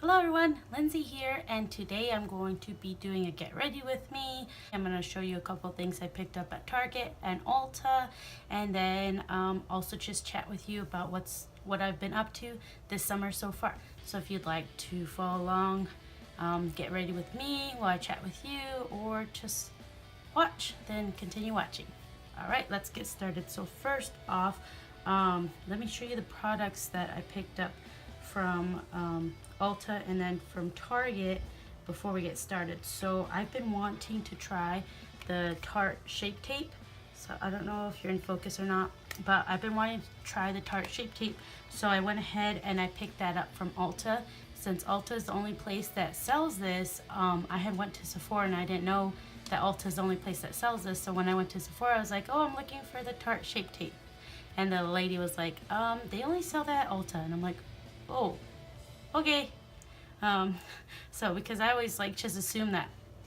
Hello everyone, Lindsay here, and today I'm going to be doing a get ready with me. I'm going to show you a couple things I picked up at Target and Ulta, and then also just chat with you about what I've been up to this summer so far. So if you'd like to follow along, get ready with me while I chat with you, or just watch, then continue watching. Alright, let's get started. So first off, let me show you the products that I picked up from Ulta and then from Target before we get started. So I've been wanting to try the Tarte Shape Tape. So I don't know if you're in focus or not, but I've been wanting to try the Tarte Shape Tape. So I went ahead and I picked that up from Ulta. Since Ulta is the only place that sells this, I had went to Sephora and I didn't know that Ulta is the only place that sells this. So when I went to Sephora, I was like, oh, I'm looking for the Tarte Shape Tape. And the lady was like, they only sell that at Ulta. And I'm like, oh, okay. So because I always like just assume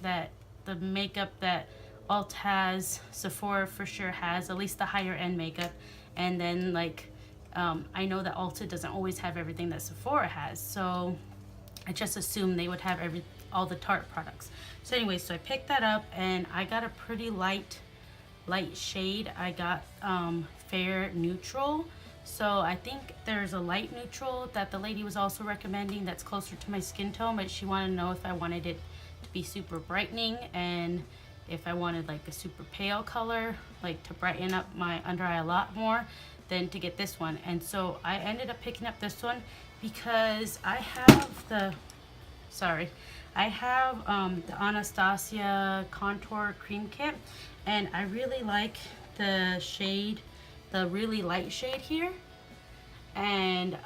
that the makeup that Ulta has, Sephora for sure has, at least the higher end makeup. And then like, I know that Ulta doesn't always have everything that Sephora has. So I just assumed they would have all the Tarte products. So anyway, so I picked that up and I got a pretty light shade. I got fair neutral. So I think there's a light neutral that the lady was also recommending that's closer to my skin tone, but she wanted to know if I wanted it to be super brightening and if I wanted like a super pale color, like to brighten up my under eye a lot more than to get this one. And so I ended up picking up this one because I have the Anastasia Contour Cream Kit, and I really like the shade, the really light shade here, and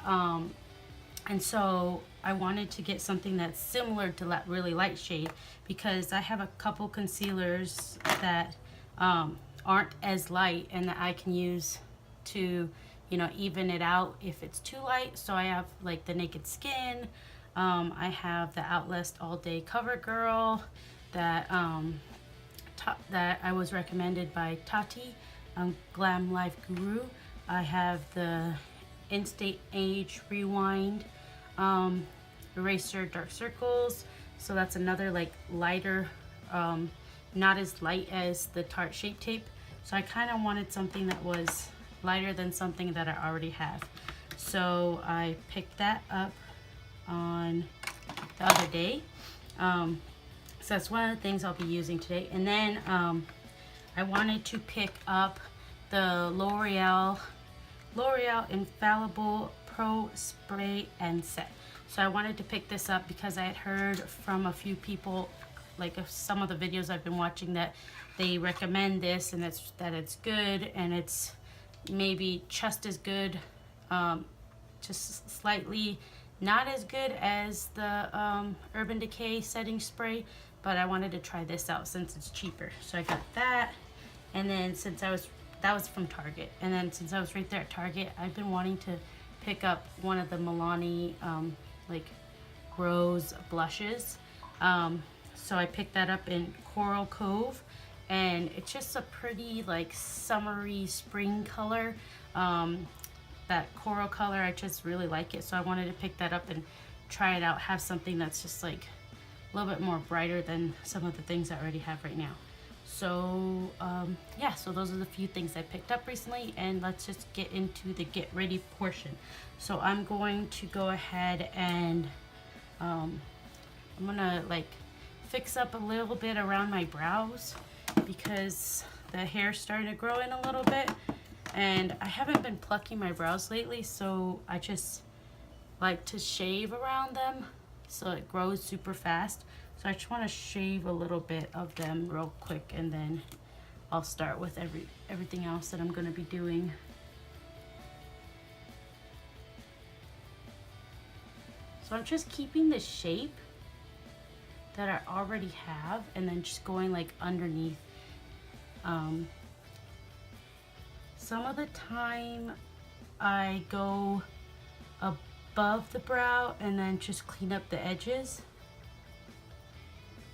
so I wanted to get something that's similar to that really light shade because I have a couple concealers that aren't as light and that I can use to, you know, even it out if it's too light. So I have like the Naked Skin, I have the Outlast All Day Cover Girl that that I was recommended by Tati, Glam Life Guru. I have the Instant Age Rewind Eraser Dark Circles. So that's another like lighter, not as light as the Tarte Shape Tape. So I kind of wanted something that was lighter than something that I already have. So I picked that up on the other day. So that's one of the things I'll be using today. And then I wanted to pick up the L'Oreal Infallible Pro Spray and Set. So I wanted to pick this up because I had heard from a few people, like some of the videos I've been watching, that they recommend this and that it's good and it's maybe just as good, just slightly not as good as the Urban Decay setting spray, but I wanted to try this out since it's cheaper. So I got that, and then that was from Target, and then since I was right there at Target, I've been wanting to pick up one of the Milani like rose blushes. So I picked that up in Coral Cove, and it's just a pretty like summery spring color. That coral color, I just really like it, so I wanted to pick that up and try it out, have something that's just like a little bit more brighter than some of the things I already have right now. So yeah, so those are the few things I picked up recently, and let's just get into the get ready portion. So I'm going to go ahead and I'm gonna like fix up a little bit around my brows because the hair's starting to grow in a little bit. And I haven't been plucking my brows lately, so I just like to shave around them so it grows super fast. So I just want to shave a little bit of them real quick, and then I'll start with everything else that I'm going to be doing. So I'm just keeping the shape that I already have and then just going like underneath. Some of the time I go above the brow and then just clean up the edges.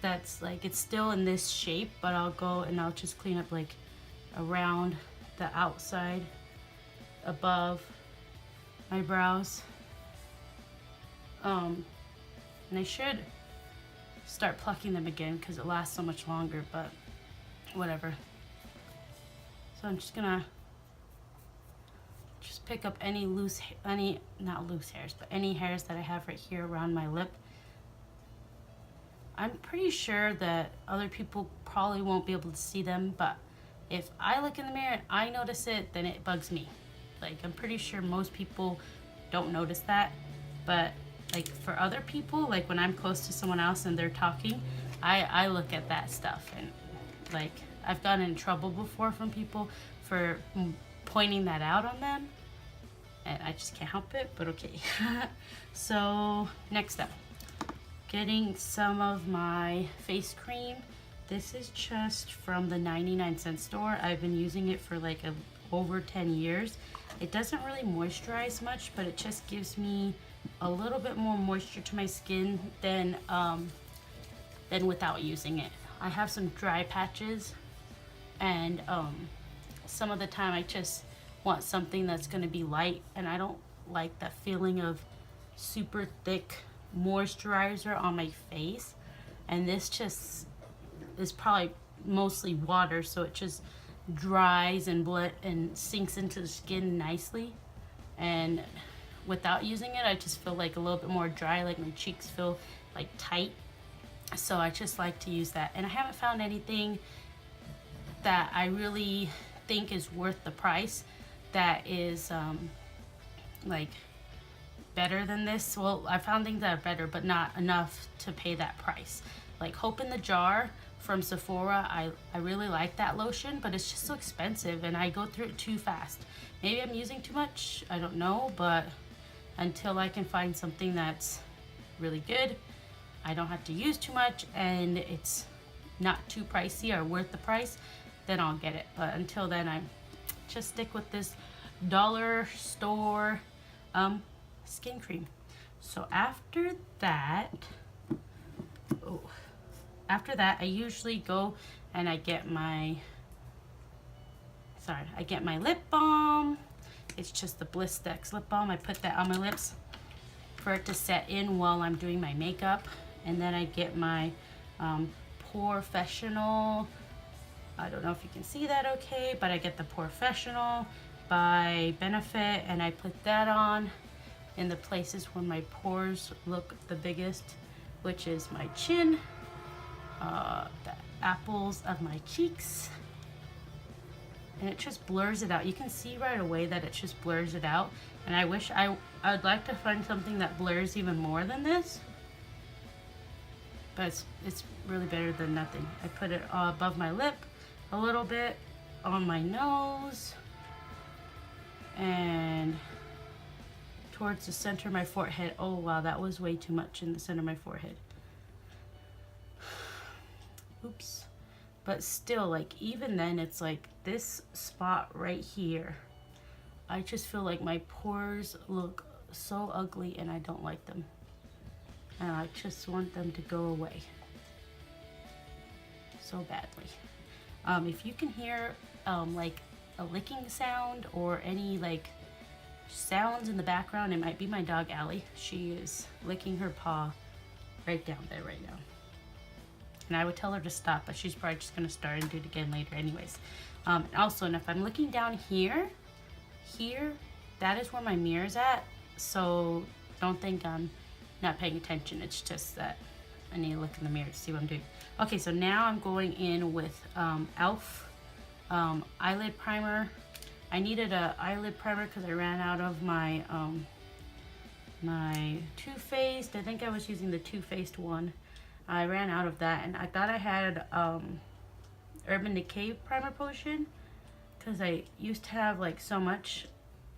That's like, it's still in this shape, but I'll go and I'll just clean up like around the outside above my brows. And I should start plucking them again because it lasts so much longer, but whatever. So I'm just gonna pick up any not loose hairs, but any hairs that I have right here around my lip. I'm pretty sure that other people probably won't be able to see them, but if I look in the mirror and I notice it, then it bugs me. Like, I'm pretty sure most people don't notice that, but like for other people, like when I'm close to someone else and they're talking, I look at that stuff, and like I've gotten in trouble before from people for pointing that out on them, and I just can't help it, but okay. So next up, getting some of my face cream. This is just from the 99-cent store. I've been using it for like over 10 years. It doesn't really moisturize much, but it just gives me a little bit more moisture to my skin than without using it. I have some dry patches, and some of the time I just want something that's going to be light, and I don't like that feeling of super thick moisturizer on my face. And this just is probably mostly water, so it just dries and sinks into the skin nicely. And without using it, I just feel like a little bit more dry, like my cheeks feel like tight. So I just like to use that, and I haven't found anything that I really think is worth the price that is like better than this. Well, I found things that are better, but not enough to pay that price. Like Hope in the Jar from Sephora, I really like that lotion, but it's just so expensive and I go through it too fast. Maybe I'm using too much, I don't know, but until I can find something that's really good, I don't have to use too much, and it's not too pricey or worth the price, then I'll get it. But until then, I just stick with this dollar store skin cream. So after that, I usually go and I get my lip balm. It's just the Blistex lip balm. I put that on my lips for it to set in while I'm doing my makeup. And then I get my Professional, I don't know if you can see that okay, but I get the Professional by Benefit, and I put that on in the places where my pores look the biggest, which is my chin, the apples of my cheeks, and it just blurs it out. You can see right away that it just blurs it out, and I wish I'd like to find something that blurs even more than this, but it's really better than nothing. I put it above my lip, a little bit on my nose, and towards the center of my forehead. Oh wow, that was way too much in the center of my forehead. Oops. But still, like, even then, it's like this spot right here, I just feel like my pores look so ugly and I don't like them. And I just want them to go away so badly. If you can hear like a licking sound or any like sounds in the background, it might be my dog Allie. She is licking her paw right down there right now. And I would tell her to stop, but she's probably just gonna start and do it again later anyways. Also, and if I'm looking down here, that is where my mirror's at. So don't think I'm not paying attention. It's just that I need to look in the mirror to see what I'm doing. Okay, so now I'm going in with e.l.f. Eyelid primer. I needed a eyelid primer because I ran out of my my Too Faced. I think I was using the Too Faced one. I ran out of that, and I thought I had Urban Decay primer potion because I used to have like so much,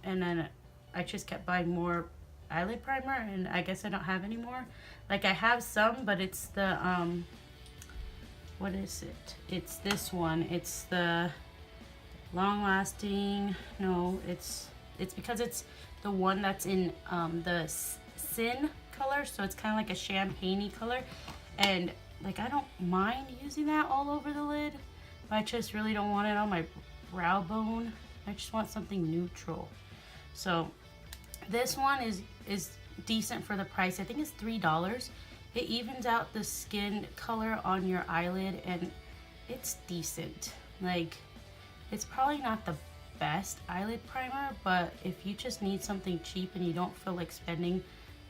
and then I just kept buying more eyelid primer, and I guess I don't have any more. Like, I have some, but it's the what is it? It's this one. It's the long lasting. No, it's because it's the one that's in the Sin color, so it's kind of like a champagne-y color. And like, I don't mind using that all over the lid, but I just really don't want it on my brow bone. I just want something neutral. So this one is decent for the price. I think it's $3, It evens out the skin color on your eyelid, and it's decent. Like, it's probably not the best eyelid primer, but if you just need something cheap and you don't feel like spending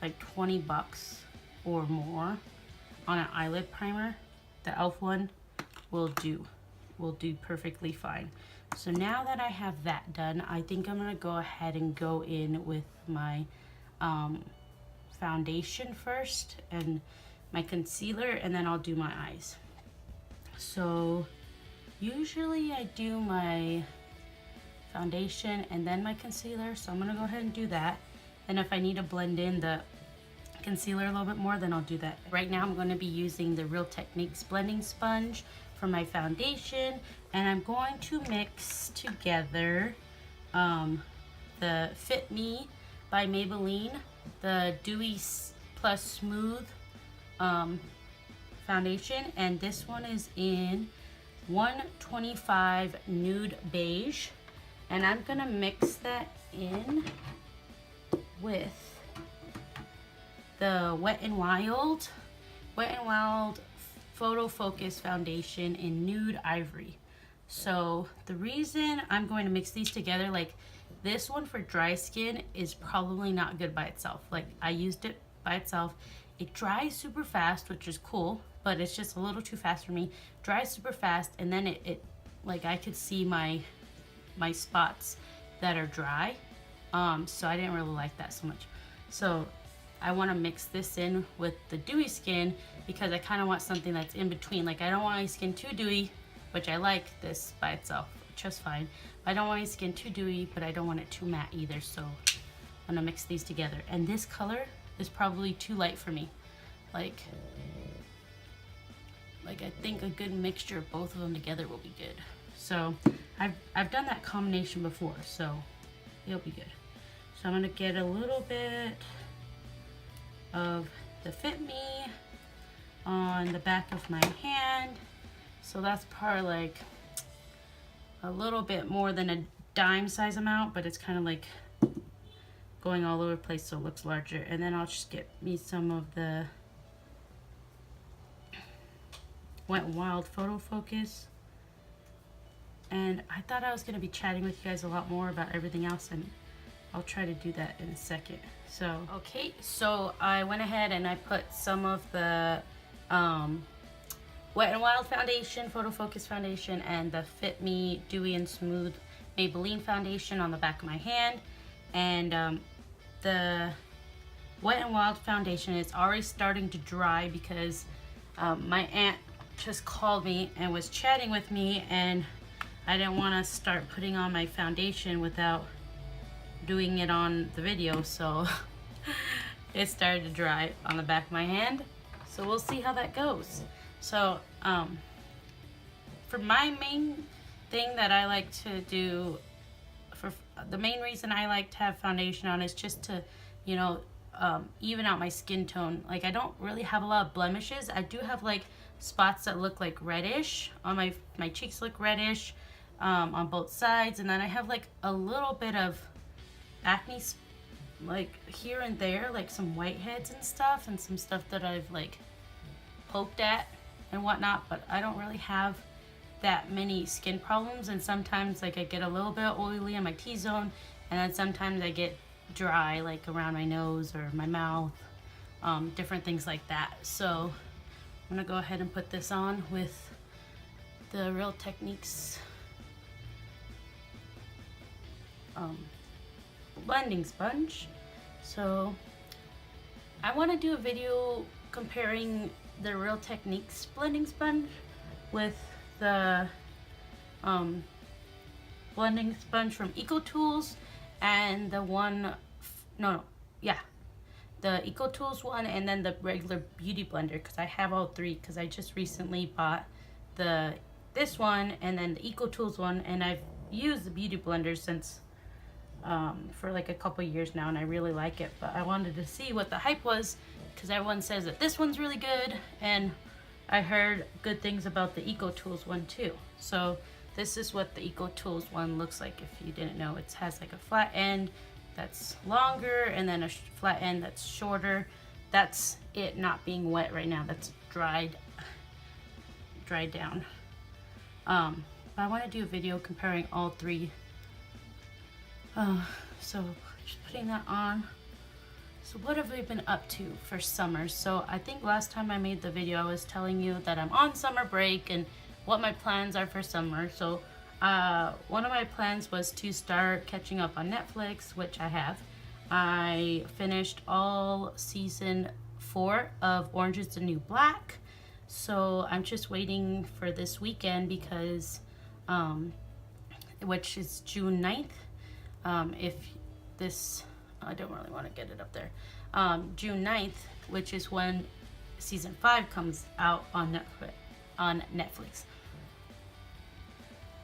like 20 bucks or more on an eyelid primer, the e.l.f. one will do perfectly fine. So now that I have that done, I think I'm gonna go ahead and go in with my foundation first and my concealer, and then I'll do my eyes. So usually I do my foundation and then my concealer, so I'm gonna go ahead and do that. And if I need to blend in the concealer a little bit more, then I'll do that. Right now I'm going to be using the Real Techniques blending sponge for my foundation, and I'm going to mix together the Fit Me by Maybelline, the Dewy Plus Smooth foundation, and this one is in 125 Nude Beige, and I'm gonna mix that in with the Wet n Wild Photo Focus foundation in Nude Ivory. So the reason I'm going to mix these together, like this one for dry skin is probably not good by itself. Like I used it by itself. It dries super fast, which is cool, but it's just a little too fast for me. Dries super fast, and then it like I could see my spots that are dry. So I didn't really like that so much. So I want to mix this in with the dewy skin because I kind of want something that's in between. Like I don't want my skin too dewy, which I like this by itself just fine. I don't want my skin too dewy, but I don't want it too matte either. So I'm gonna mix these together. And this color is probably too light for me. Like I think a good mixture of both of them together will be good. So I've done that combination before, so it'll be good. So I'm gonna get a little bit of the Fit Me on the back of my hand. So that's probably like a little bit more than a dime size amount, but it's kind of like going all over the place so it looks larger. And then I'll just get me some of the Wet n Wild Photo Focus. And I thought I was going to be chatting with you guys a lot more about everything else, and I'll try to do that in a second. So, okay, so I went ahead and I put some of the Wet n Wild foundation, Photo Focus foundation, and the Fit Me Dewy and Smooth Maybelline foundation on the back of my hand. And the Wet n Wild foundation is already starting to dry because my aunt just called me and was chatting with me, and I didn't want to start putting on my foundation without doing it on the video, so it started to dry on the back of my hand. So we'll see how that goes. So for my main thing that I like to do, for the main reason I like to have foundation on is just to, you know, even out my skin tone. Like I don't really have a lot of blemishes. I do have like spots that look like reddish on my cheeks, look reddish on both sides, and then I have like a little bit of acne like here and there, like some whiteheads and stuff, and some stuff that I've like poked at and whatnot, but I don't really have that many skin problems. And sometimes like I get a little bit oily on my T-zone, and then sometimes I get dry like around my nose or my mouth, different things like that. So I'm gonna go ahead and put this on with the Real Techniques blending sponge. So I want to do a video comparing the Real Techniques blending sponge with the blending sponge from EcoTools and the one, the EcoTools one, and then the regular beauty blender, because I have all three, because I just recently bought this one and then the EcoTools one, and I've used the beauty blender since for like a couple years now, and I really like it. But I wanted to see what the hype was, because everyone says that this one's really good, and I heard good things about the EcoTools one too. So this is what the EcoTools one looks like. If you didn't know, it has like a flat end that's longer and then a flat end that's shorter. that's it not being wet right now. That's dried down. But I want to do a video comparing all three. So just putting that on. So what have we been up to for summer? So I think last time I made the video, I was telling you that I'm on summer break and what my plans are for summer. So one of my plans was to start catching up on Netflix, which I have. I finished all season 4 of Orange is the New Black. So I'm just waiting for this weekend because, which is June 9th. If this, I don't really want to get it up there. June 9th, which is when season 5 comes out on Netflix.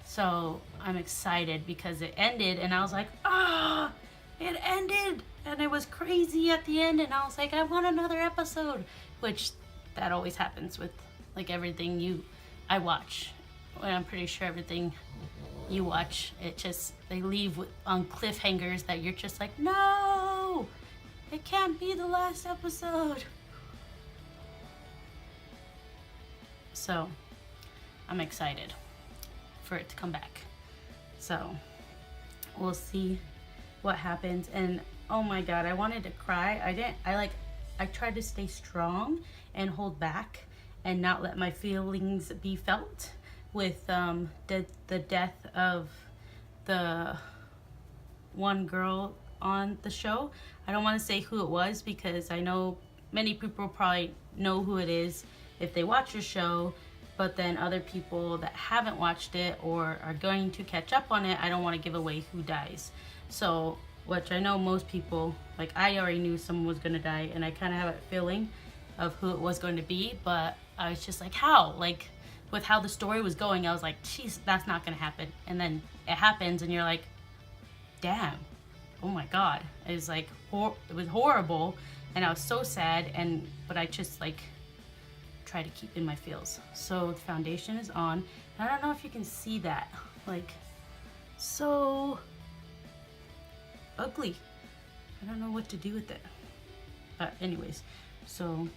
So I'm excited because it ended and I was like, it ended and it was crazy at the end, and I was like, I want another episode, which that always happens with like everything I watch. And I'm pretty sure everything you watch, it just, they leave on cliffhangers that you're just like, no, it can't be the last episode. So I'm excited for it to come back. So we'll see what happens. And oh my god, I wanted to cry. I tried to stay strong and hold back and not let my feelings be felt with the death of the one girl on the show. I don't want to say who it was because I know many people probably know who it is if they watch the show, but then other people that haven't watched it or are going to catch up on it, I don't want to give away who dies. So, which I know most people, like I already knew someone was going to die, and I kind of have a feeling of who it was going to be, but I was just like, how? Like, with how the story was going, I was like, jeez, that's not going to happen. And then it happens and you're like, damn, oh my god. It was like, it was horrible, and I was so sad, but I just like try to keep in my feels. So the foundation is on. I don't know if you can see that, like, so ugly. I don't know what to do with it. But anyways, so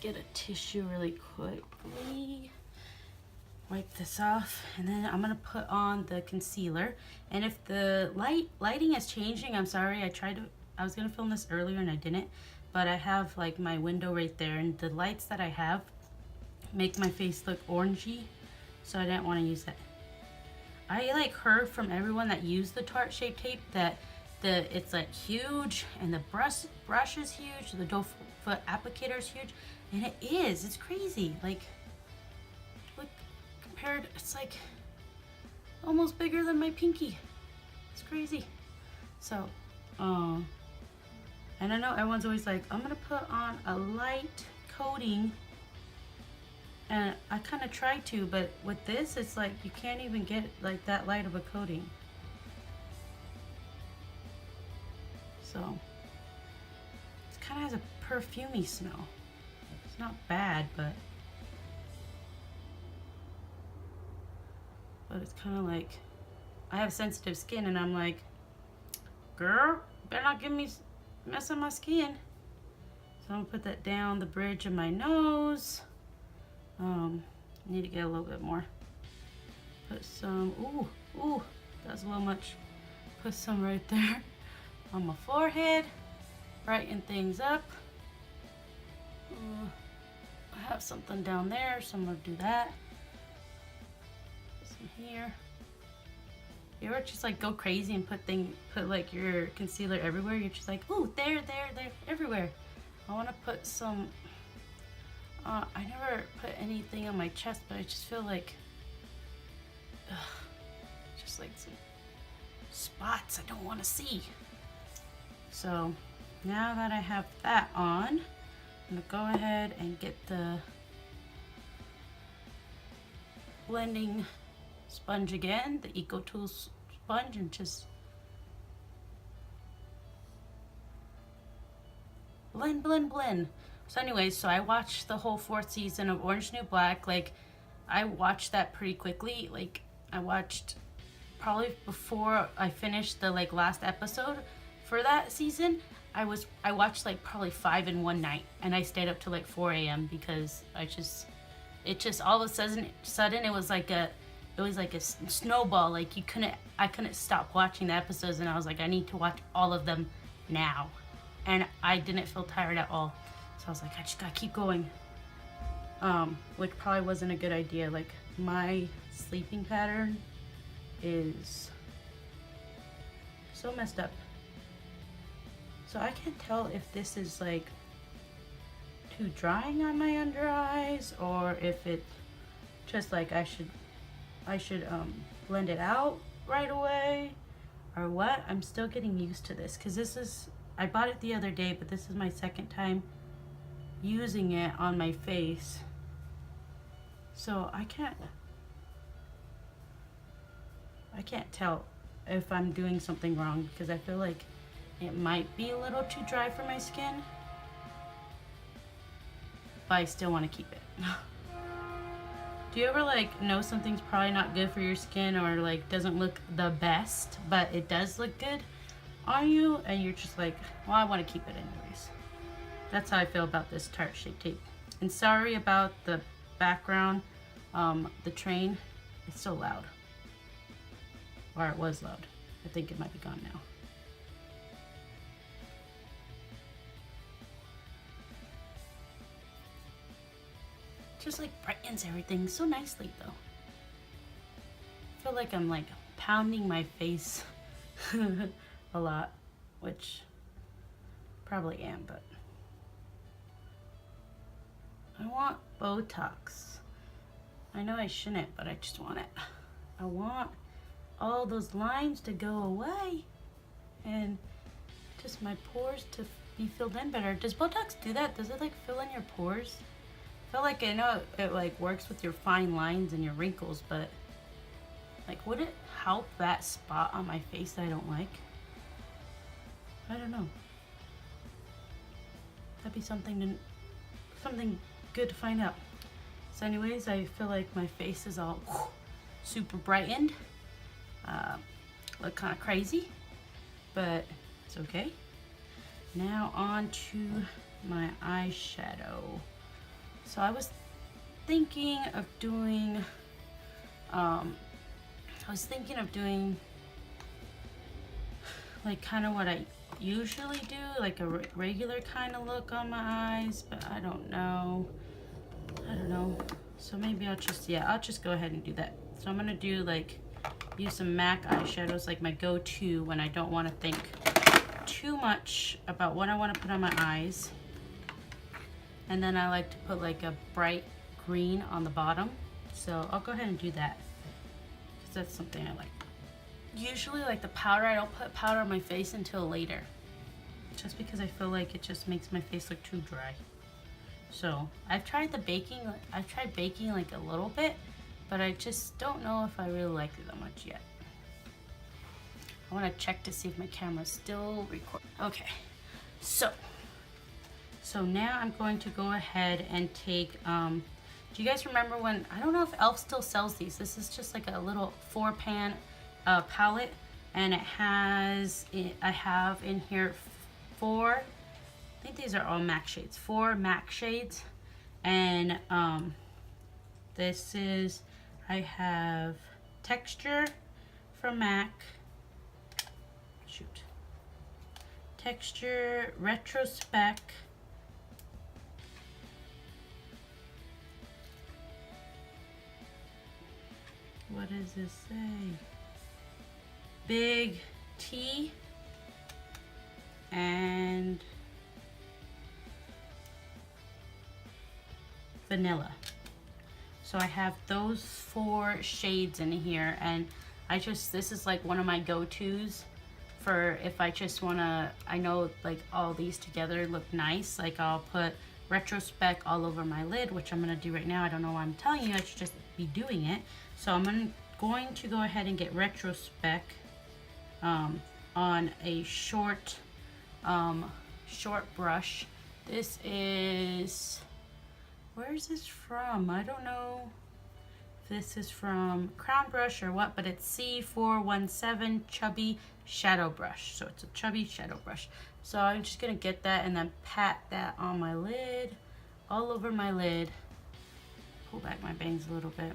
get a tissue really quickly. Wipe this off, and then I'm gonna put on the concealer. And if the lighting is changing, I'm sorry. I was gonna film this earlier and I didn't, but I have like my window right there, and the lights that I have make my face look orangey, so I didn't want to use that. I like heard from everyone that used the Tarte Shape Tape that it's like huge, and the brush is huge, the doe foot applicator is huge, and it is. It's crazy. Like, look, compared, it's like almost bigger than my pinky. It's crazy. So, and I know everyone's always like, I'm gonna put on a light coating, and I kind of try to, but with this, it's like you can't even get like that light of a coating. So it kind of has a perfumey smell. It's not bad, but it's kind of like, I have sensitive skin, and I'm like, girl, better not give me mess on my skin. So I'm gonna put that down the bridge of my nose. I need to get a little bit more. Put some, ooh, that's a little much. Put some right there on my forehead, brighten things up. I have something down there, so I'm gonna do that. Put some here. You ever just like go crazy and put like your concealer everywhere? You're just like, ooh, there, everywhere. I want to put some. I never put anything on my chest, but I just feel like, just like some spots I don't want to see. So now that I have that on, I'm gonna go ahead and get the blending sponge again, the Eco Tools sponge, and just blend. So anyways, so I watched the whole 4th season of Orange New Black. Like, I watched that pretty quickly. Like, I watched probably before I finished the like last episode for that season. I watched like probably 5 in one night, and I stayed up till like 4 a.m. because it just all of a sudden it was like a snowball. Like I couldn't stop watching the episodes, and I was like, I need to watch all of them now, and I didn't feel tired at all. So I was like, I just gotta keep going. Which probably wasn't a good idea. Like my sleeping pattern is so messed up. So I can't tell if this is like too drying on my under eyes, or if it just like I should blend it out right away, or what. I'm still getting used to this, because I bought it the other day, but this is my second time using it on my face. So I can't tell if I'm doing something wrong, because I feel like it might be a little too dry for my skin, but I still want to keep it. Do you ever like know something's probably not good for your skin, or like doesn't look the best, but it does look good on you, and you're just like, well, I want to keep it anyways? That's how I feel about this Tarte Shape Tape. And sorry about the background. The train is so loud, or it was loud. I think it might be gone now. Just like brightens everything so nicely though. I feel like I'm like pounding my face a lot, which probably am, but I want Botox. I know I shouldn't, but I just want it. I want all those lines to go away and just my pores to be filled in better. Does Botox do that? Does it like fill in your pores? I feel like I know it like works with your fine lines and your wrinkles, but like would it help that spot on my face that I don't like? I don't know. That'd be something good to find out. So anyways, I feel like my face is all super brightened. Look kind of crazy, but it's okay. Now on to my eyeshadow. So I was thinking of doing, like kind of what I usually do, like a regular kind of look on my eyes, but I don't know. So maybe I'll just go ahead and do that. So I'm gonna do like, use some MAC eyeshadows, like my go-to when I don't want to think too much about what I want to put on my eyes. And then I like to put like a bright green on the bottom. So I'll go ahead and do that, because that's something I like. Usually like the powder, I don't put powder on my face until later, just because I feel like it just makes my face look too dry. So I've tried baking like a little bit, but I just don't know if I really like it that much yet. I want to check to see if my camera's still recording. Okay, so now I'm going to go ahead and take, do you guys remember when, I don't know if e.l.f. still sells these. This is just like a little 4-pan palette, and I have in here 4, I think these are all MAC shades, 4 MAC shades. And this is, I have Texture from MAC, Texture, Retrospect, what does this say? Big T, and Vanilla. So I have those 4 shades in here, and this is like one of my go-tos for if I just wanna, I know like all these together look nice. Like I'll put Retrospect all over my lid, which I'm gonna do right now. I don't know why I'm telling you, I should just be doing it. So I'm going to go ahead and get Retrospect on a short brush. This is, where is this from? I don't know if this is from Crown Brush or what, but it's C417 Chubby shadow brush. So it's a chubby shadow brush. So I'm just gonna get that and then pat that on my lid, all over my lid. Pull back my bangs a little bit.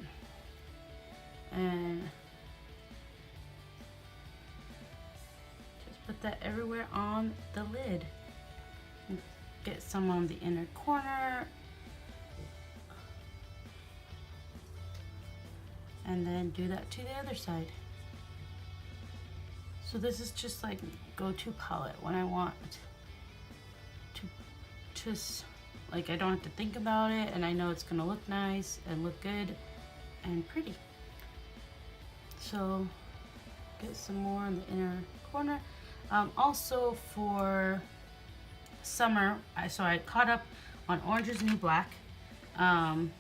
And just put that everywhere on the lid. Get some on the inner corner. And then do that to the other side. So this is just like go-to palette when I want to just, like, I don't have to think about it and I know it's gonna look nice and look good and pretty. So get some more in the inner corner. Also for summer, so I caught up on Orange is the New Black. I'm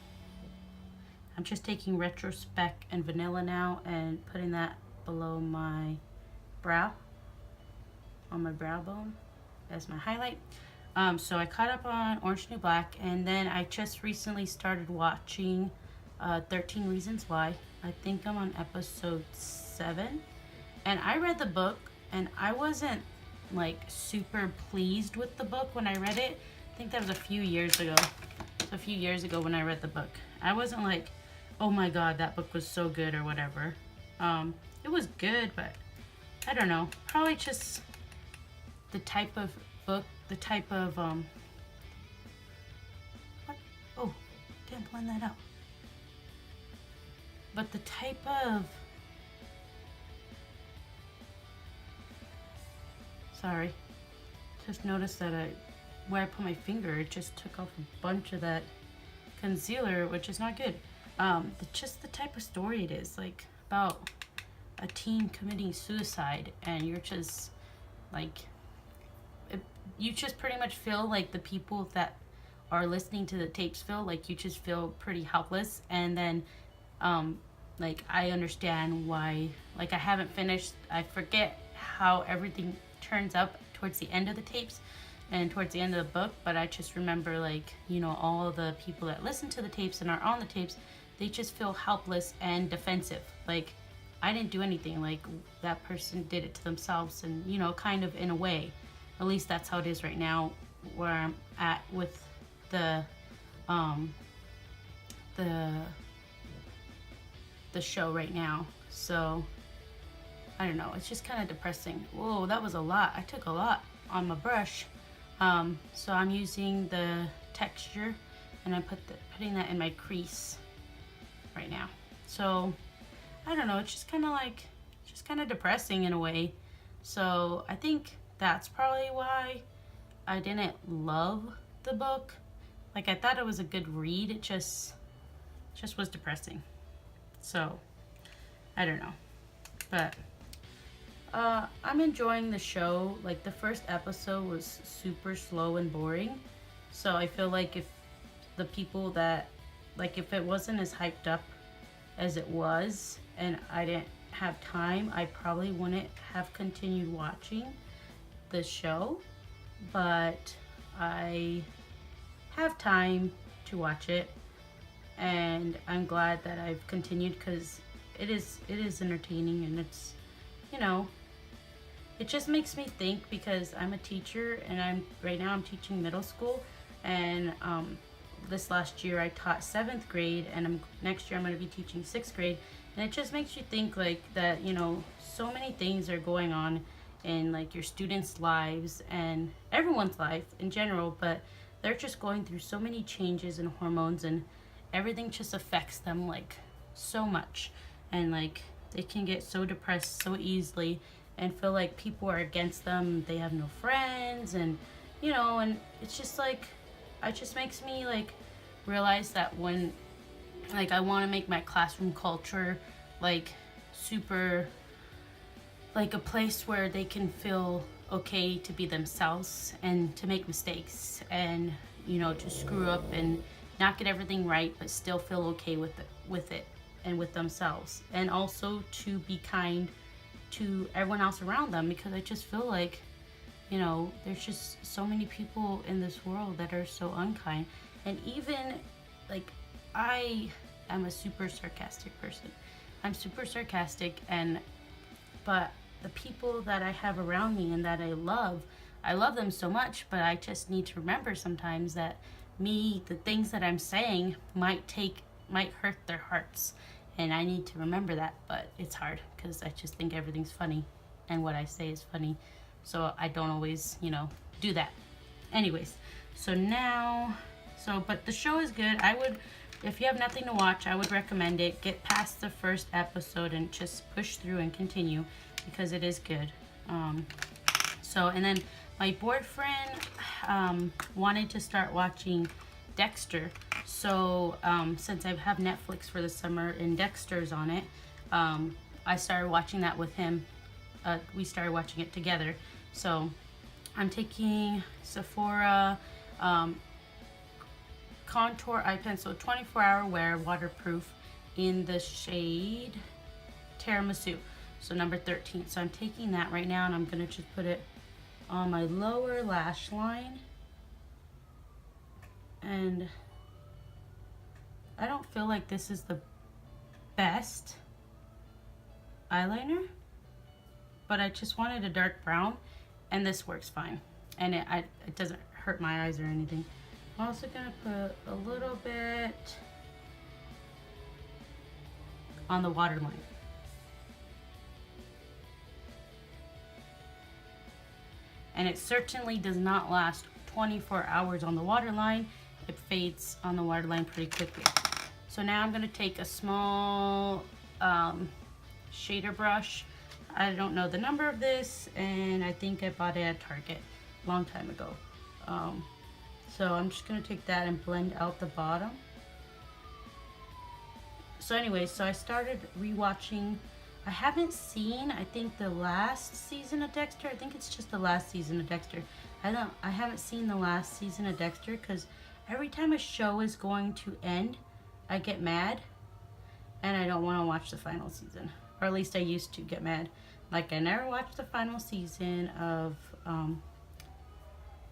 just taking Retrospect and Vanilla now and putting that below my brow, on my brow bone as my highlight. So I caught up on Orange is the New Black, and then I just recently started watching 13 Reasons Why. I think I'm on episode 7, and I read the book and I wasn't like super pleased with the book when I read it. I think that was a few years ago. A few years ago when I read the book, I wasn't like, oh my god, that book was so good or whatever. It was good, but I don't know, probably just the type of book, the type of what? Oh, didn't blend that out. But the type of, sorry, just noticed that where I put my finger, it just took off a bunch of that concealer, which is not good. Just the type of story it is, like about a teen committing suicide, and you're just like, you just pretty much feel like the people that are listening to the tapes feel like, you just feel pretty helpless. And then like I understand why, like I haven't finished, I forget how everything turns up towards the end of the tapes and towards the end of the book, but I just remember, like, you know, all the people that listen to the tapes and are on the tapes, they just feel helpless and defensive. Like, I didn't do anything, like that person did it to themselves, and you know, kind of in a way, at least that's how it is right now where I'm at with the show right now. So I don't know, it's just kind of depressing. Whoa, that was a lot. I took a lot on my brush. So I'm using the texture and I'm putting that in my crease right now. So I don't know, it's just kind of like, just kind of depressing in a way. So I think that's probably why I didn't love the book. Like, I thought it was a good read, it just was depressing. So I don't know, but I'm enjoying the show. Like, the first episode was super slow and boring, so I feel like if the people that, like, if it wasn't as hyped up as it was and I didn't have time, I probably wouldn't have continued watching the show. But I have time to watch it, and I'm glad that I've continued, because it is entertaining, and it's, you know, it just makes me think, because I'm a teacher and right now I'm teaching middle school, and this last year I taught 7th grade, and next year I'm going to be teaching 6th grade, and it just makes you think, like, that, you know, so many things are going on in, like, your students' lives and everyone's life in general, but they're just going through so many changes and hormones, and everything just affects them, like, so much, and like they can get so depressed so easily and feel like people are against them, they have no friends, and you know, and it's just like, it just makes me like realize that when, like, I want to make my classroom culture like super, like a place where they can feel okay to be themselves and to make mistakes, and you know, to screw up and not get everything right, but still feel okay with it and with themselves, and also to be kind to everyone else around them, because I just feel like, you know, there's just so many people in this world that are so unkind. And even like, I am a super sarcastic person. I'm super sarcastic, but the people that I have around me and that I love them so much, but I just need to remember sometimes that the things that I'm saying might hurt their hearts. And I need to remember that, but it's hard because I just think everything's funny and what I say is funny. So I don't always, do that. Anyways, but the show is good. If you have nothing to watch, I would recommend it. Get past the first episode and just push through and continue because it is good. And then my boyfriend wanted to start watching Dexter. So since I have Netflix for the summer and Dexter's on it, I started watching that with him. We started watching it together. So I'm taking Sephora Contour Eye Pencil 24-hour wear, waterproof, in the shade Tiramisu. So number 13. So I'm taking that right now and I'm going to just put it on my lower lash line. And I don't feel like this is the best eyeliner, but I just wanted a dark brown and this works fine. And it doesn't hurt my eyes or anything. I'm also gonna put a little bit on the waterline. And it certainly does not last 24 hours on the waterline. It fades on the waterline pretty quickly. So now I'm gonna take a small shader brush. I don't know the number of this, and I think I bought it at Target a long time ago. So I'm just gonna take that and blend out the bottom. So anyways, so I started rewatching. I haven't seen, I think, the last season of Dexter. I think it's just the last season of Dexter. I haven't seen the last season of Dexter because every time a show is going to end, I get mad and I don't want to watch the final season. Or at least I used to get mad. Like, I never watched the final season of,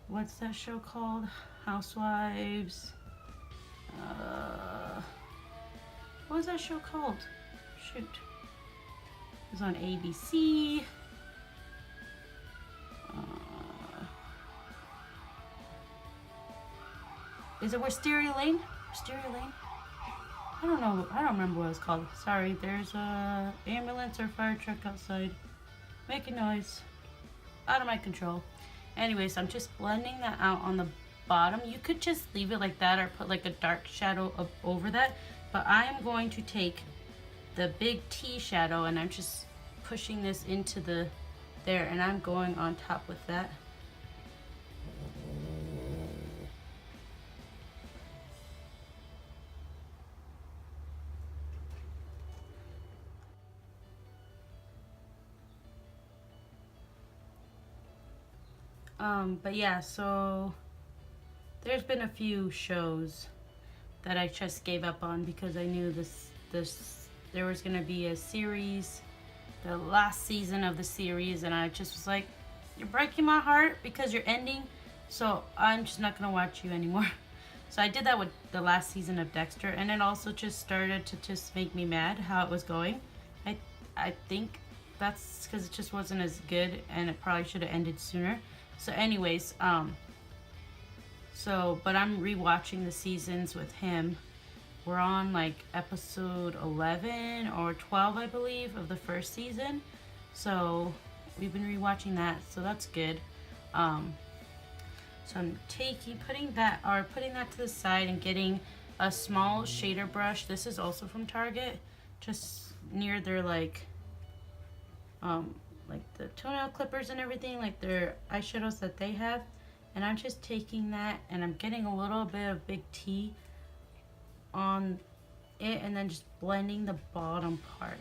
what's that show called? Housewives. What was that show called? Shoot. It was on ABC. Is it Wisteria Lane? Wisteria Lane? I don't know. I don't remember what it was called. Sorry, there's a ambulance or fire truck outside making noise. Out of my control. Anyways, I'm just blending that out on the bottom. You could just leave it like that or put like a dark shadow up over that. But I'm going to take the big T shadow and I'm just pushing this into there and I'm going on top with that. But yeah, so there's been a few shows that I just gave up on because I knew there was gonna be a series, the last season of the series, and I just was like, you're breaking my heart because you're ending, so I'm just not gonna watch you anymore. So I did that with the last season of Dexter, and it also just started to just make me mad how it was going. I think that's because it just wasn't as good and it probably should have ended sooner. So anyways, but I'm rewatching the seasons with him. We're on like episode 11 or 12, I believe, of the first season. So we've been rewatching that, so that's good. So I'm putting that to the side and getting a small shader brush. This is also from Target, just near their like the toenail clippers and everything, like their eyeshadows that they have. And I'm just taking that and I'm getting a little bit of big T on it and then just blending the bottom part.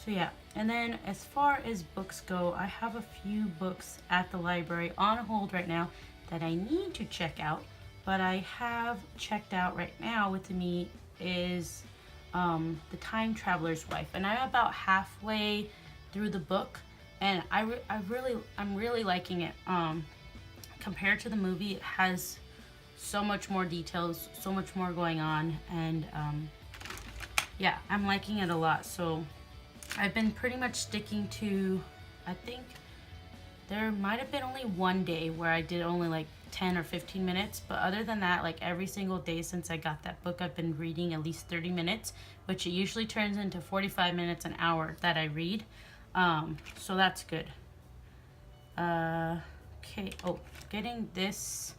So yeah, and then as far as books go, I have a few books at the library on hold right now that I need to check out. But I have checked out right now with me is The Time Traveler's Wife, and I'm about halfway through the book, and I'm really liking it. Compared to the movie, it has so much more details, so much more going on, and yeah, I'm liking it a lot. So I've been pretty much sticking to, I think there might have been only one day where I did only like 10 or 15 minutes, but other than that, like every single day since I got that book, I've been reading at least 30 minutes, which it usually turns into 45 minutes, an hour that I read. So that's good. Okay, oh, getting this,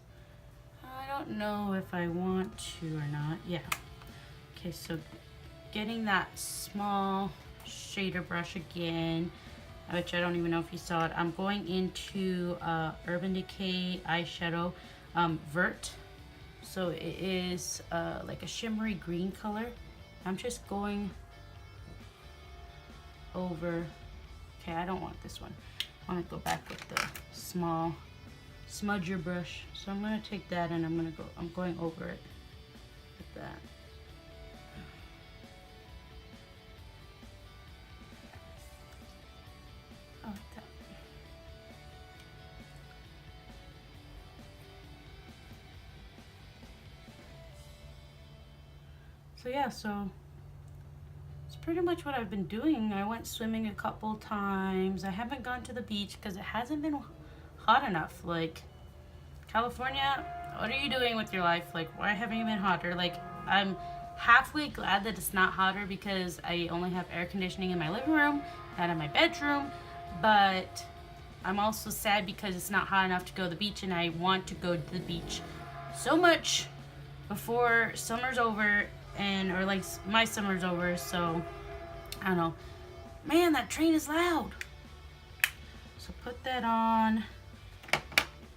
I don't know if I want to or not. Yeah. Okay, so getting that small shader brush again, which I don't even know if you saw it. I'm going into Urban Decay eyeshadow Vert. So it is like a shimmery green color. I'm just going over, okay, I don't want this one. I want to go back with the small smudger brush. So I'm going to take that and I'm going over it with that. Oh, like that. So yeah, so it's pretty much what I've been doing. I went swimming a couple times. I haven't gone to the beach because it hasn't been hot enough. Like, California, what are you doing with your life? Like, why haven't you been hotter? Like, I'm halfway glad that it's not hotter because I only have air conditioning in my living room, not in my bedroom. But I'm also sad because it's not hot enough to go to the beach, and I want to go to the beach so much before summer's over, or like my summer's over. So I don't know. Man, that train is loud. So put that on.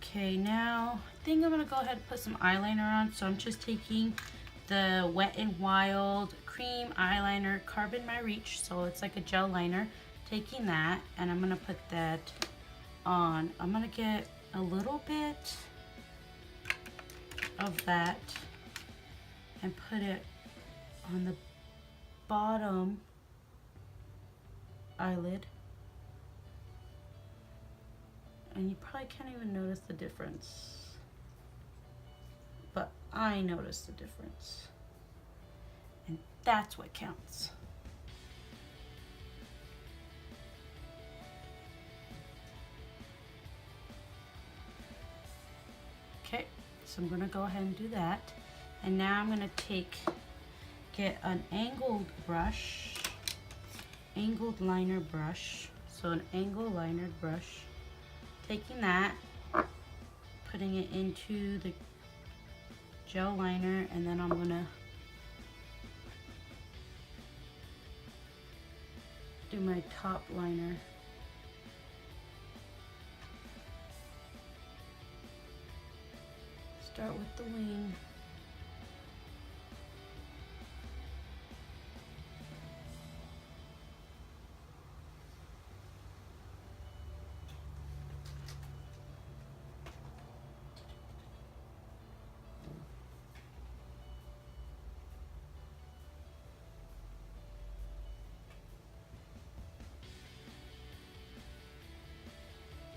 Okay, now I think I'm gonna go ahead and put some eyeliner on. So I'm just taking the Wet n Wild cream eyeliner, Carbon My Reach. So it's like a gel liner. Taking that, and I'm gonna put that on. I'm gonna get a little bit of that and put it on the bottom eyelid. And you probably can't even notice the difference, but I notice the difference, and that's what counts. Okay, so I'm gonna go ahead and do that, and now I'm gonna get an angled liner brush. So an angled liner brush. Taking that, putting it into the gel liner, and then I'm gonna do my top liner. Start with the wing.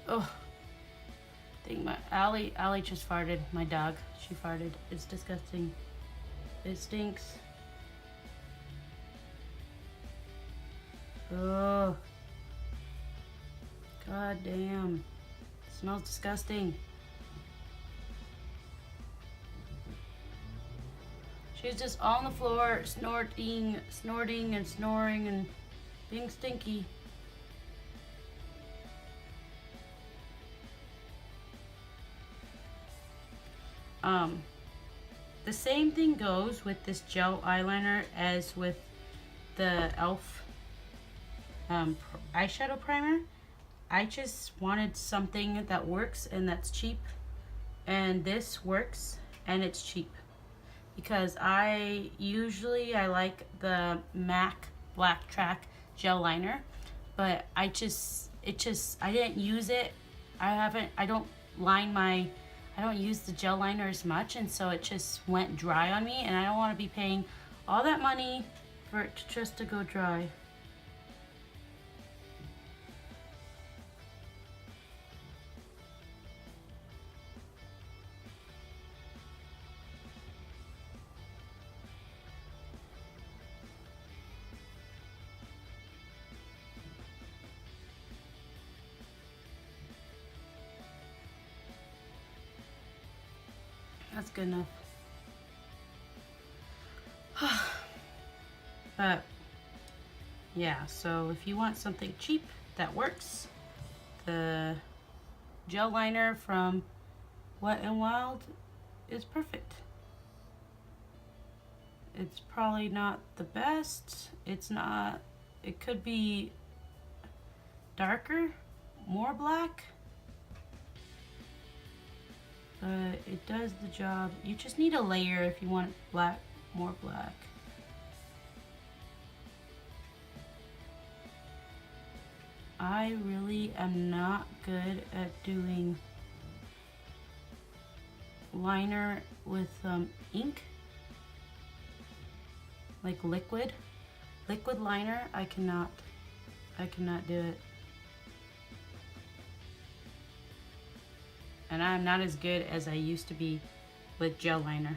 Oh, I think my Allie just farted. My dog, she farted. It's disgusting. It stinks. Oh, god damn. It smells disgusting. She's just on the floor, snorting and snoring and being stinky. The same thing goes with this gel eyeliner as with the e.l.f. Eyeshadow primer. I just wanted something that works and that's cheap, and this works and it's cheap, because I like the MAC Black Track gel liner, but I didn't use it. I don't use the gel liner as much, and so it just went dry on me, and I don't want to be paying all that money for it just to go dry. That's good enough. But yeah, so if you want something cheap that works, the gel liner from Wet n Wild is perfect. It's probably not the best. It's not, it could be darker, more black, but it does the job. You just need a layer if you want black, more black. I really am not good at doing liner with ink, like liquid liner. I cannot do it. And I'm not as good as I used to be with gel liner.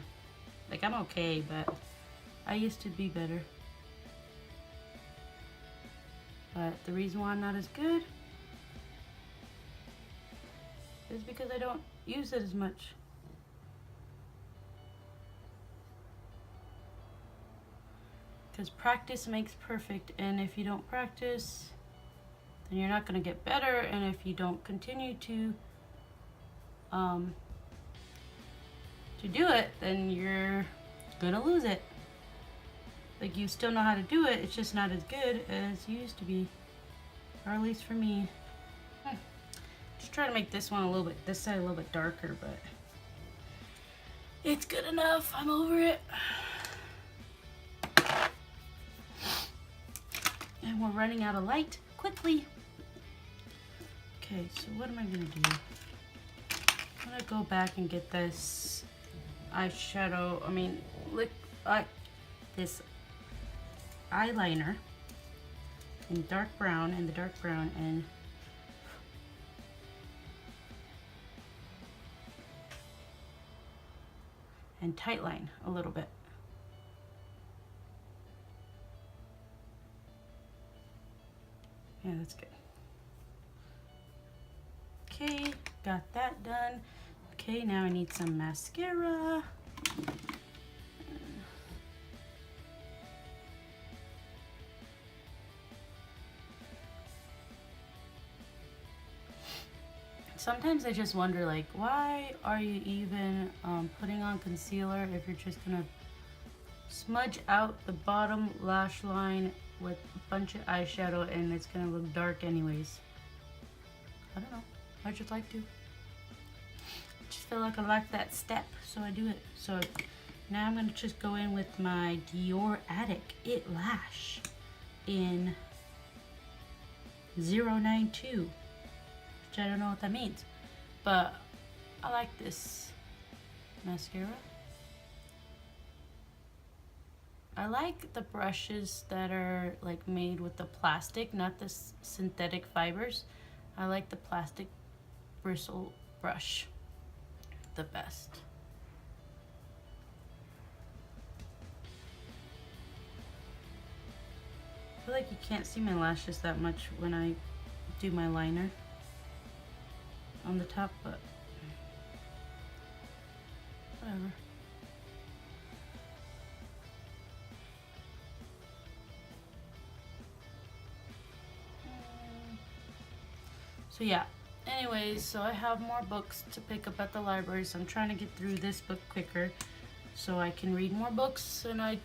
Like, I'm okay, but I used to be better. But the reason why I'm not as good is because I don't use it as much. Because practice makes perfect, and if you don't practice, then you're not going to get better, and if you don't continue to do it, then you're gonna lose it. Like, you still know how to do it, it's just not as good as you used to be, or at least for me. Just try to make this one a little bit, this side a little bit darker, but it's good enough. I'm over it. And we're running out of light quickly. Okay, so what am I gonna do? I'm gonna go back and get this eyeshadow, this eyeliner in dark brown, and tight line a little bit. Yeah, that's good. Okay, got that done. Okay, now I need some mascara. Sometimes I just wonder, like, why are you even putting on concealer if you're just gonna smudge out the bottom lash line with a bunch of eyeshadow and it's gonna look dark anyways? I don't know. I just like to. I just feel like I like that step, so I do it. So now I'm gonna just go in with my Dior Addict It Lash in 092, which I don't know what that means, but I like this mascara. I like the brushes that are like made with the plastic, not the synthetic fibers. I like the plastic bristle brush the best. I feel like you can't see my lashes that much when I do my liner on the top, but whatever. So yeah, anyways, so I have more books to pick up at the library, so I'm trying to get through this book quicker so I can read more books, and I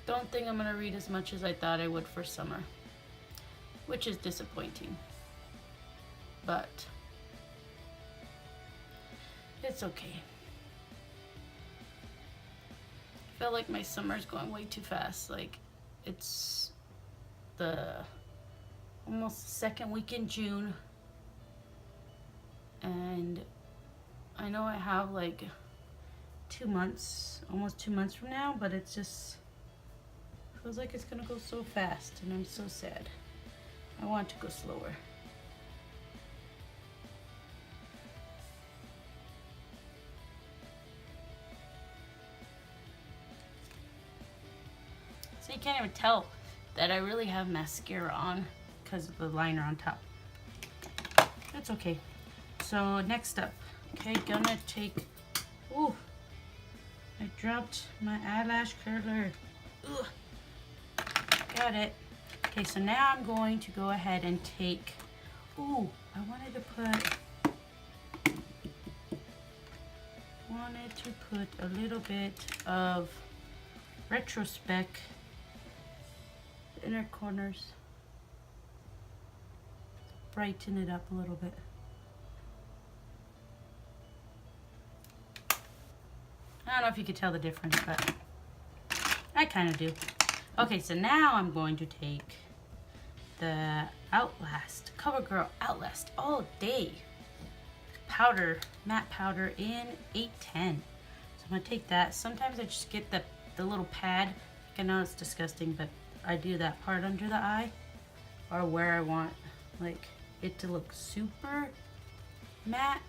don't think I'm gonna read as much as I thought I would for summer, which is disappointing, but it's okay. I feel like my summer's going way too fast. Like, it's the almost second week in June, and I know I have like 2 months, almost 2 months from now, but it's just feels like it's gonna go so fast, and I'm so sad. I want to go slower. So you can't even tell that I really have mascara on because of the liner on top. That's okay. So next up, okay, gonna take, ooh, I dropped my eyelash curler. Ugh. Got it. Okay, so now I'm going to go ahead and take, ooh, I wanted to put a little bit of Retrospec inner corners. Brighten it up a little bit. I don't know if you could tell the difference, but I kind of do. Okay, so now I'm going to take the Outlast, CoverGirl Outlast All Day powder, matte powder in 810. So I'm gonna take that. Sometimes I just get the little pad. I know it's disgusting, but I do that part under the eye, or where I want like it to look super matte.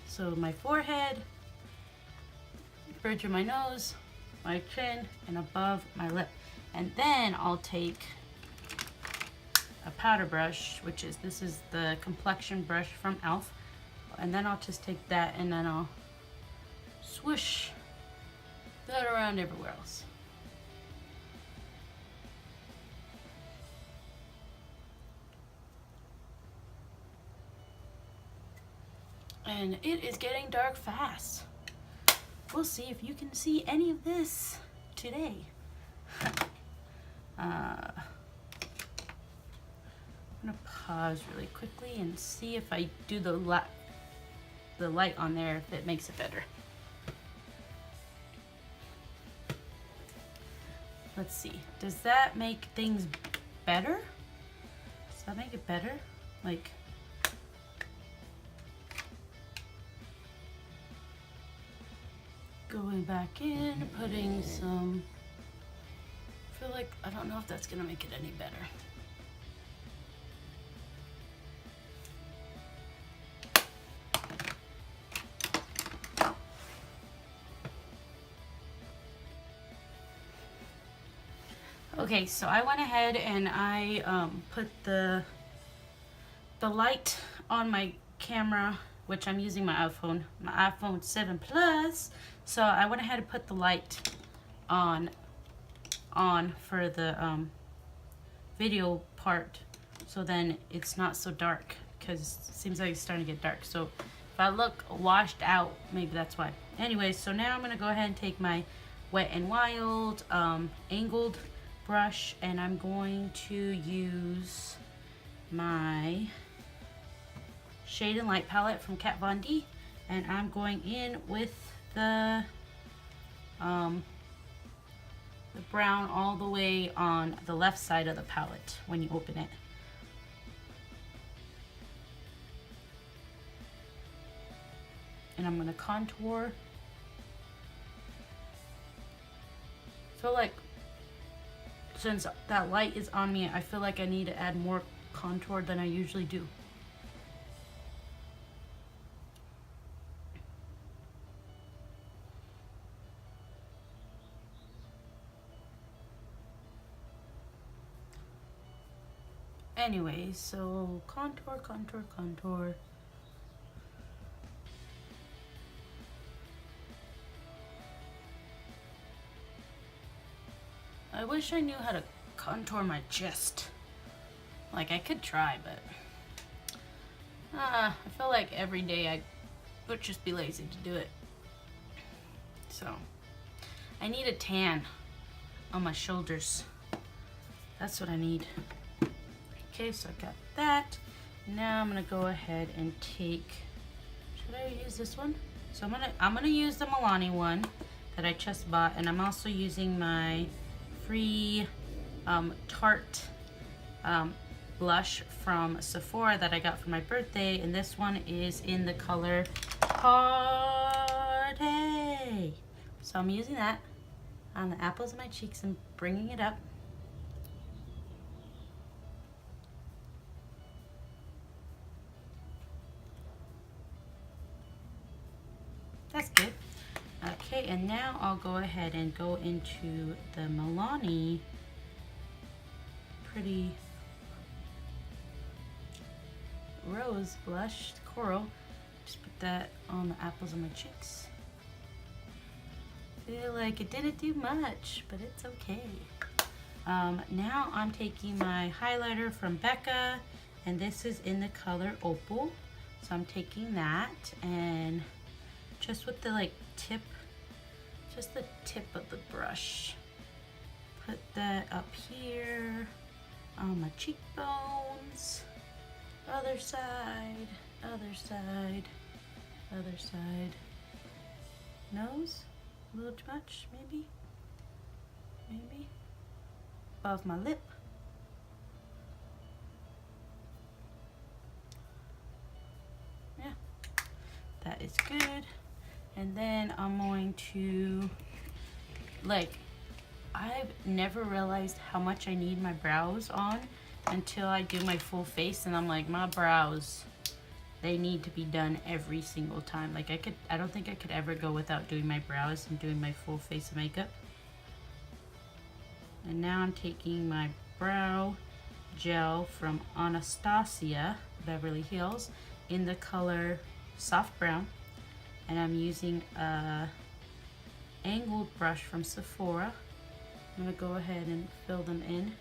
So my forehead, bridge of my nose, my chin, and above my lip. And then I'll take a powder brush, this is the complexion brush from e.l.f. And then I'll just take that and then I'll swoosh that around everywhere else. And it is getting dark fast. We'll see if you can see any of this today. I'm gonna pause really quickly and see if I do the light on there, if it makes it better. Let's see. Does that make things better? Does that make it better? Like, going back in, putting some, I feel like, I don't know if that's gonna make it any better. Okay, so I went ahead and I put the light on my camera, which I'm using my iPhone 7 Plus. So I went ahead and put the light on for the video part, so then it's not so dark, because it seems like it's starting to get dark. So if I look washed out, maybe that's why. Anyway, so now I'm gonna go ahead and take my Wet n Wild angled brush, and I'm going to use my Shade and Light palette from Kat Von D, and I'm going in with the brown all the way on the left side of the palette when you open it. And I'm going to contour. I feel like since that light is on me, I feel like I need to add more contour than I usually do. Anyway, so contour, contour, contour. I wish I knew how to contour my chest. Like, I could try, but I feel like every day I would just be lazy to do it. So I need a tan on my shoulders. That's what I need. Okay, so I got that. Now I'm gonna go ahead and take, should I use this one? So I'm gonna use the Milani one that I just bought, and I'm also using my free Tarte blush from Sephora that I got for my birthday, and this one is in the color Party. So I'm using that on the apples of my cheeks and bringing it up. That's good. Okay, and now I'll go ahead and go into the Milani Pretty Rose blush, coral. Just put that on the apples of my cheeks. feel like it didn't do much, but it's okay. Now I'm taking my highlighter from Becca, and this is in the color Opal. So I'm taking that, and just with the tip, just the tip of the brush, put that up here on my cheekbones. Other side, other side, other side. Nose, a little too much, maybe. Maybe. Above my lip. Yeah, that is good. And then I'm going to, I've never realized how much I need my brows on until I do my full face, and I'm like, my brows, they need to be done every single time. I don't think I could ever go without doing my brows and doing my full face of makeup. And now I'm taking my brow gel from Anastasia Beverly Hills in the color Soft Brown. And I'm using a angled brush from Sephora. I'm gonna go ahead and fill them in.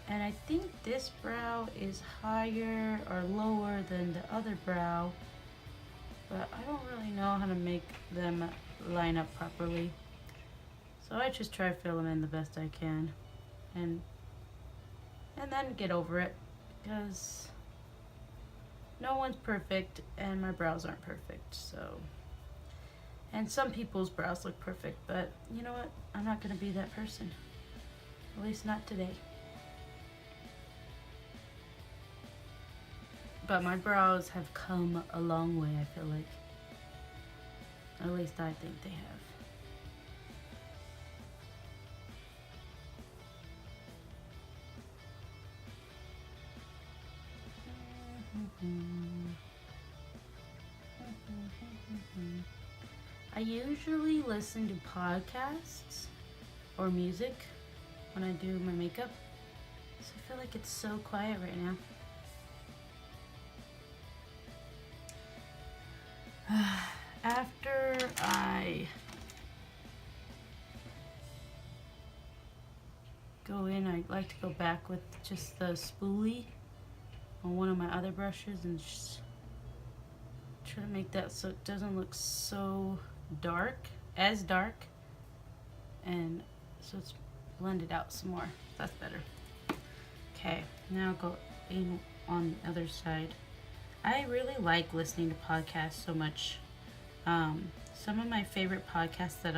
And I think this brow is higher or lower than the other brow, but I don't really know how to make them line up properly. So I just try to fill them in the best I can, and then get over it, because no one's perfect and my brows aren't perfect. So, and some people's brows look perfect, but you know what? I'm not gonna be that person. At least not today. But my brows have come a long way, I feel like. At least I think they have. I usually listen to podcasts or music when I do my makeup, so I feel like it's so quiet right now. After I go in, I like to go back with just the spoolie on one of my other brushes and just try to make that so it doesn't look so dark, and so it's blended out some more. That's better. Okay, now go in on the other side. I really like listening to podcasts so much. Some of my favorite podcasts that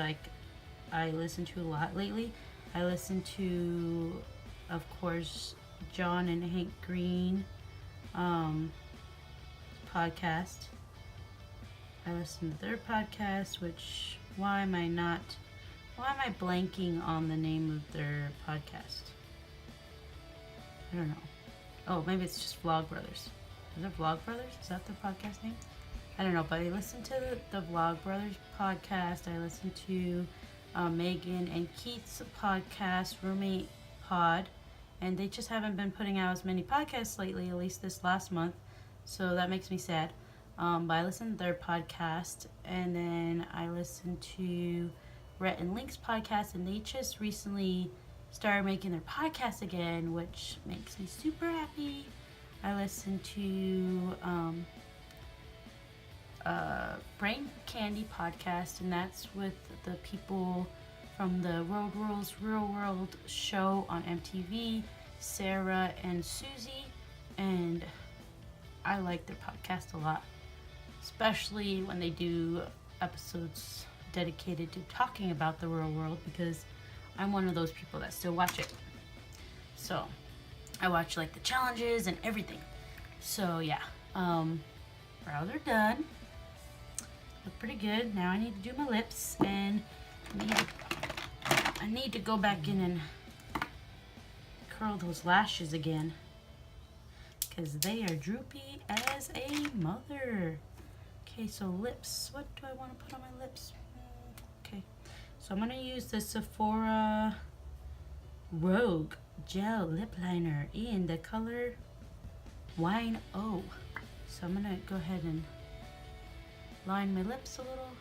I listen to a lot lately, I listen to, of course, John and Hank Green podcast. I listen to their podcast, which, why am I blanking on the name of their podcast? I don't know. Oh, maybe it's just Vlog Brothers. Is it Vlog Brothers? Is that their podcast name? I don't know, but I listen to the Vlog Brothers podcast. I listen to Megan and Keith's podcast, Roommate Pod, and they just haven't been putting out as many podcasts lately, at least this last month, so that makes me sad. But I listen to their podcast, and then I listen to Rhett and Link's podcast, and they just recently started making their podcast again, which makes me super happy. I listen to Brain Candy podcast, and that's with the people from the Road Rules Real World show on MTV, Sarah and Susie, and I like their podcast a lot, especially when they do episodes dedicated to talking about the real world, because I'm one of those people that still watch it. So I watch the challenges and everything. So yeah, brows are done. Look pretty good. Now I need to do my lips, and I need to go back in and curl those lashes again, because they are droopy as a mother. Okay, so lips. What do I want to put on my lips? Okay, so I'm going to use the Sephora Rogue Gel Lip Liner in the color Wine O. So I'm going to go ahead and line my lips a little.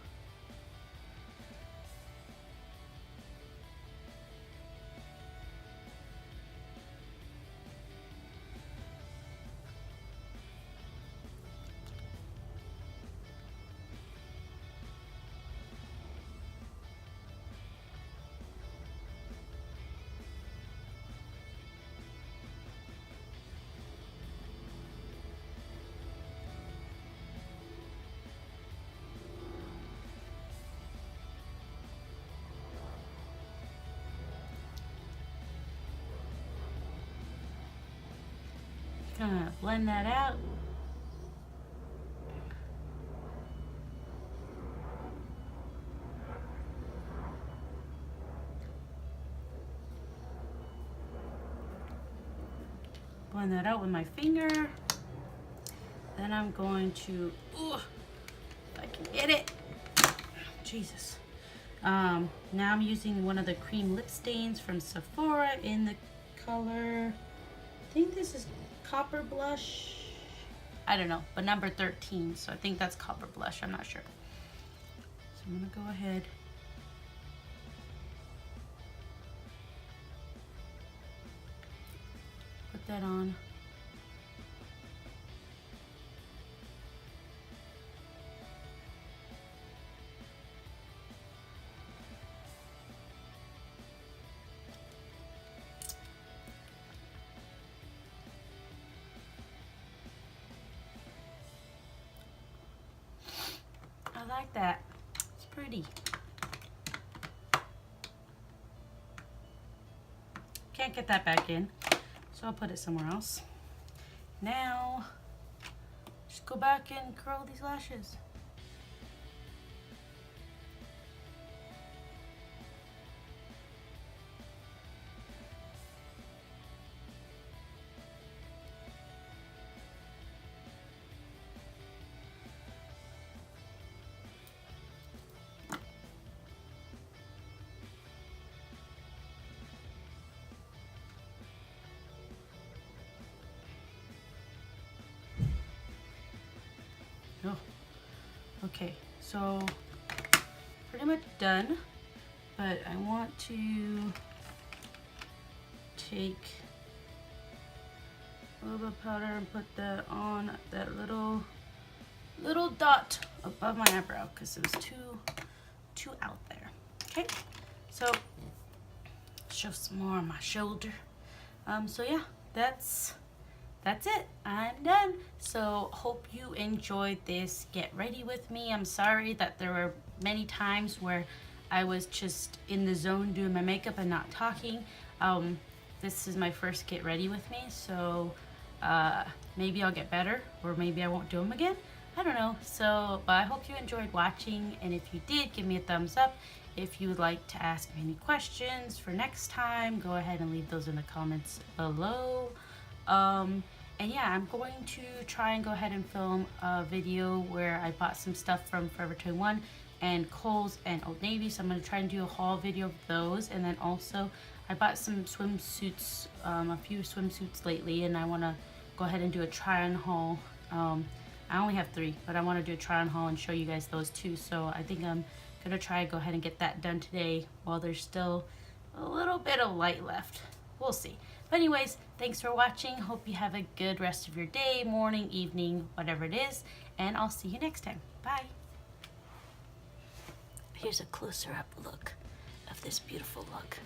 Gonna blend that out. Blend that out with my finger. Then I'm going to, if I can get it, Jesus. Now I'm using one of the cream lip stains from Sephora in the color, I think this is Copper Blush. I don't know, but number 13, so I think that's Copper Blush, I'm not sure. So I'm gonna go ahead. Put that on. I like that. It's pretty. Can't get that back in, so I'll put it somewhere else. Now, just go back and curl these lashes. Oh, okay, so pretty much done, but I want to take a little bit of powder and put that on that little dot above my eyebrow because it was too out there. Okay, so show some more on my shoulder. So yeah, that's it. I'm done. So hope you enjoyed this get ready with me. I'm sorry that there were many times where I was just in the zone doing my makeup and not talking. This is my first get ready with me, so maybe I'll get better, or maybe I won't do them again. I don't know. So, but I hope you enjoyed watching, and if you did, give me a thumbs up. If you would like to ask me any questions for next time, go ahead and leave those in the comments below. And yeah, I'm going to try and go ahead and film a video where I bought some stuff from Forever 21 and Kohl's and Old Navy. So I'm going to try and do a haul video of those. And then also I bought some swimsuits, a few swimsuits lately, and I want to go ahead and do a try on haul. I only have 3, but I want to do a try on haul and show you guys those too. So I think I'm going to try and go ahead and get that done today while there's still a little bit of light left. We'll see. But anyways, thanks for watching. Hope you have a good rest of your day, morning, evening, whatever it is. And I'll see you next time. Bye. Here's a closer up look of this beautiful look.